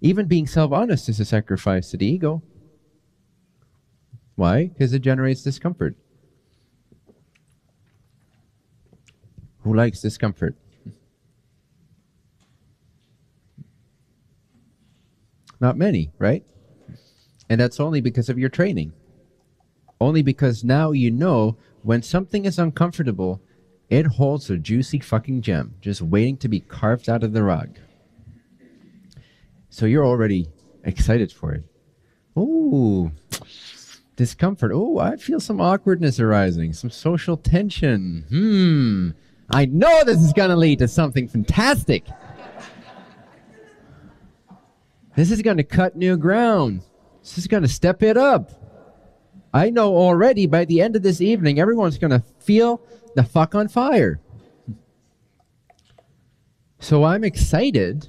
Even being self-honest is a sacrifice to the ego. Why? Because it generates discomfort. Who likes discomfort? Not many, right? And that's only because of your training. Only because now you know when something is uncomfortable, it holds a juicy fucking gem just waiting to be carved out of the rock. So you're already excited for it. Ooh, discomfort. Oh, I feel some awkwardness arising, some social tension. I know this is going to lead to something fantastic. This is going to cut new ground. This is going to step it up. I know already by the end of this evening, everyone's going to feel the fuck on fire. So I'm excited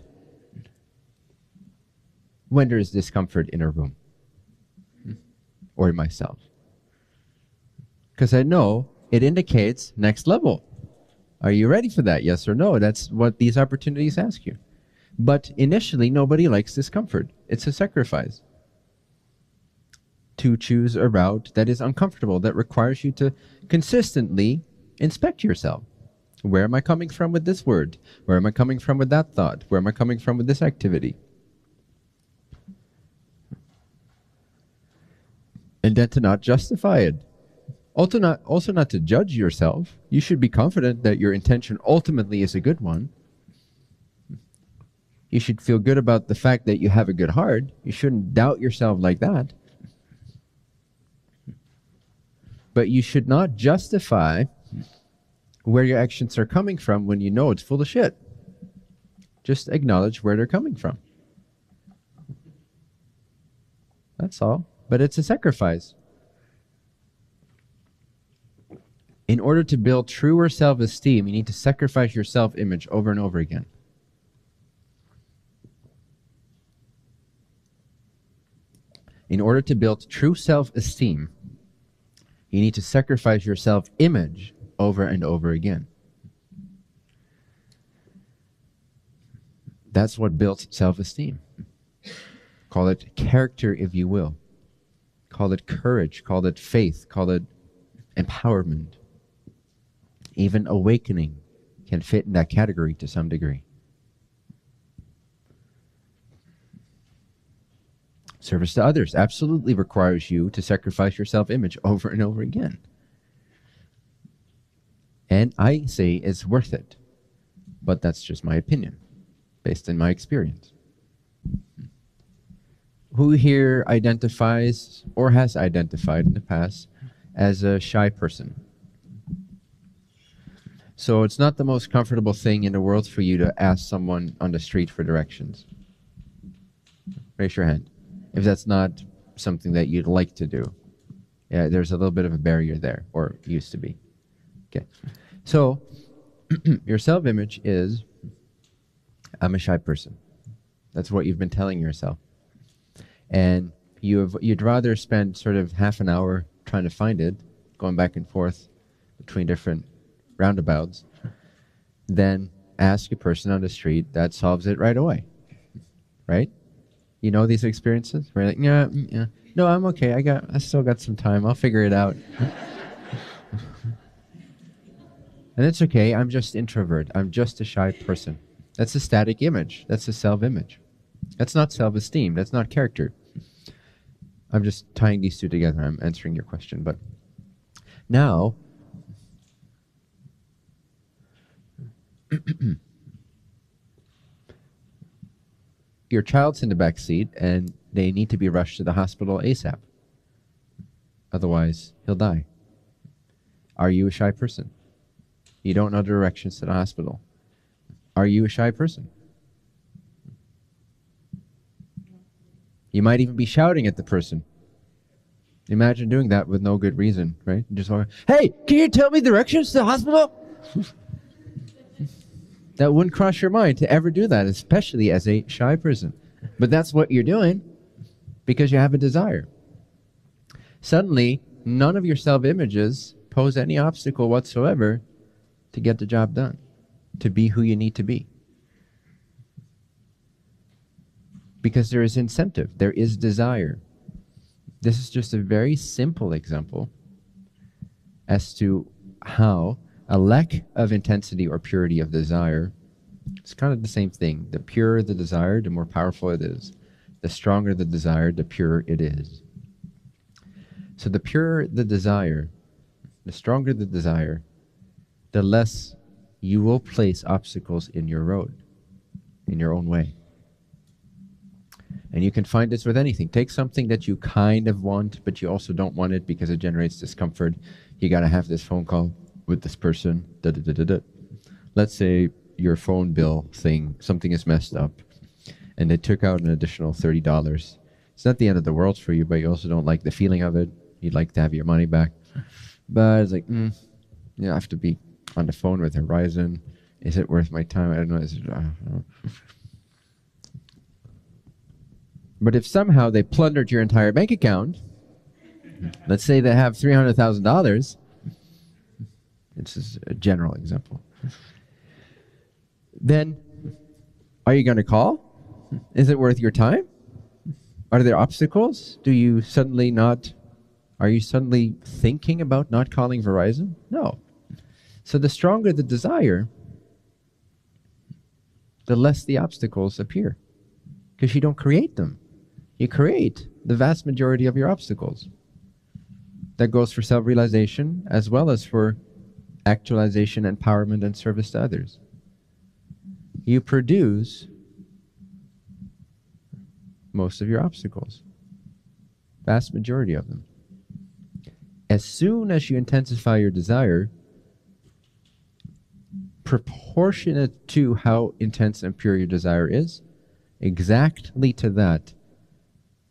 when there's discomfort in a room or in myself. Because I know it indicates next level. Are you ready for that? Yes or no? That's what these opportunities ask you. But initially, nobody likes discomfort. It's a sacrifice to choose a route that is uncomfortable, that requires you to consistently inspect yourself. Where am I coming from with this word? Where am I coming from with that thought? Where am I coming from with this activity? And then to not justify it. Also not to judge yourself. You should be confident that your intention ultimately is a good one. You should feel good about the fact that you have a good heart. You shouldn't doubt yourself like that. But you should not justify where your actions are coming from when you know it's full of shit. Just acknowledge where they're coming from. That's all. But it's a sacrifice. In order to build truer self-esteem, you need to sacrifice your self-image over and over again. In order to build true self-esteem, you need to sacrifice your self-image over and over again. That's what builds self-esteem. Call it character, if you will. Call it courage. Call it faith. Call it empowerment. Even awakening can fit in that category to some degree. Service to others absolutely requires you to sacrifice your self-image over and over again. And I say it's worth it. But that's just my opinion, based on my experience. Who here identifies or has identified in the past as a shy person? So it's not the most comfortable thing in the world for you to ask someone on the street for directions. Raise your hand if that's not something that you'd like to do. Yeah, there's a little bit of a barrier there, or used to be. Okay. So your self-image is, I'm a shy person. That's what you've been telling yourself. And you'd rather spend sort of half an hour trying to find it, going back and forth between different roundabouts, than ask a person on the street that solves it right away. Right? You know these experiences? Where you're like, yeah, no, I'm okay. I still got some time. I'll figure it out. And it's okay. I'm just introvert. I'm just a shy person. That's a static image. That's a self-image. That's not self-esteem. That's not character. I'm just tying these two together. I'm answering your question. But now, your child's in the back seat and they need to be rushed to the hospital ASAP. Otherwise, he'll die. Are you a shy person? You don't know the directions to the hospital. Are you a shy person? You might even be shouting at the person. Imagine doing that with no good reason, right? Just like, hey, can you tell me directions to the hospital? That wouldn't cross your mind to ever do that, especially as a shy person. But that's what you're doing because you have a desire. Suddenly, none of your self-images pose any obstacle whatsoever to get the job done, to be who you need to be. Because there is incentive, there is desire. This is just a very simple example as to how a lack of intensity or purity of desire, it's kind of the same thing. The purer the desire, the more powerful it is. The stronger the desire, the purer it is. So the purer the desire, the stronger the desire, the less you will place obstacles in your road, in your own way. And you can find this with anything. Take something that you kind of want, but you also don't want it because it generates discomfort. You got to have this phone call with this person. Da, da, da, da, da. Let's say your phone bill thing, something is messed up, and they took out an additional $30. It's not the end of the world for you, but you also don't like the feeling of it. You'd like to have your money back. But it's like, I have to be on the phone with Horizon. Is it worth my time? I don't know. I don't know. But if somehow they plundered your entire bank account, let's say they have $300,000, this is a general example, then are you going to call? Is it worth your time? Are there obstacles? Are you suddenly thinking about not calling Verizon? No. So the stronger the desire, the less the obstacles appear, because you don't create them. You create the vast majority of your obstacles. That goes for self-realization as well as for actualization, empowerment, and service to others. You produce most of your obstacles, vast majority of them. As soon as you intensify your desire, proportionate to how intense and pure your desire is, exactly to that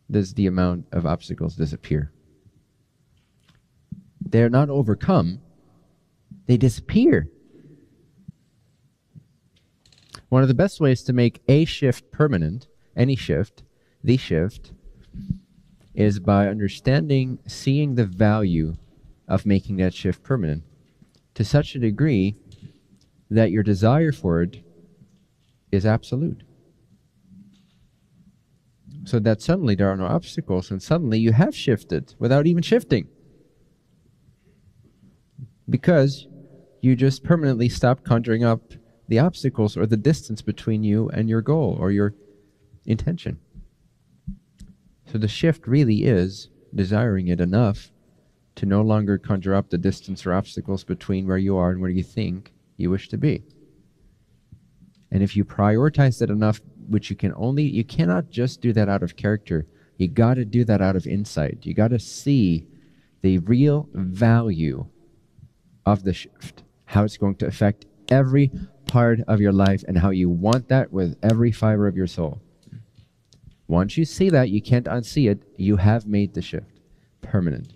does the amount of obstacles disappear. They're not overcome, they disappear. One of the best ways to make a shift permanent, any shift, the shift, is by understanding, seeing the value of making that shift permanent to such a degree that your desire for it is absolute. So that suddenly there are no obstacles, and suddenly you have shifted without even shifting. Because you just permanently stopped conjuring up the obstacles or the distance between you and your goal or your intention. So the shift really is desiring it enough to no longer conjure up the distance or obstacles between where you are and where you think you wish to be. And if you prioritize that enough, which you cannot just do that out of character. You got to do that out of insight. You got to see the real value of the shift, how it's going to affect every part of your life and how you want that with every fiber of your soul. Once you see that, you can't unsee it. You have made the shift permanent.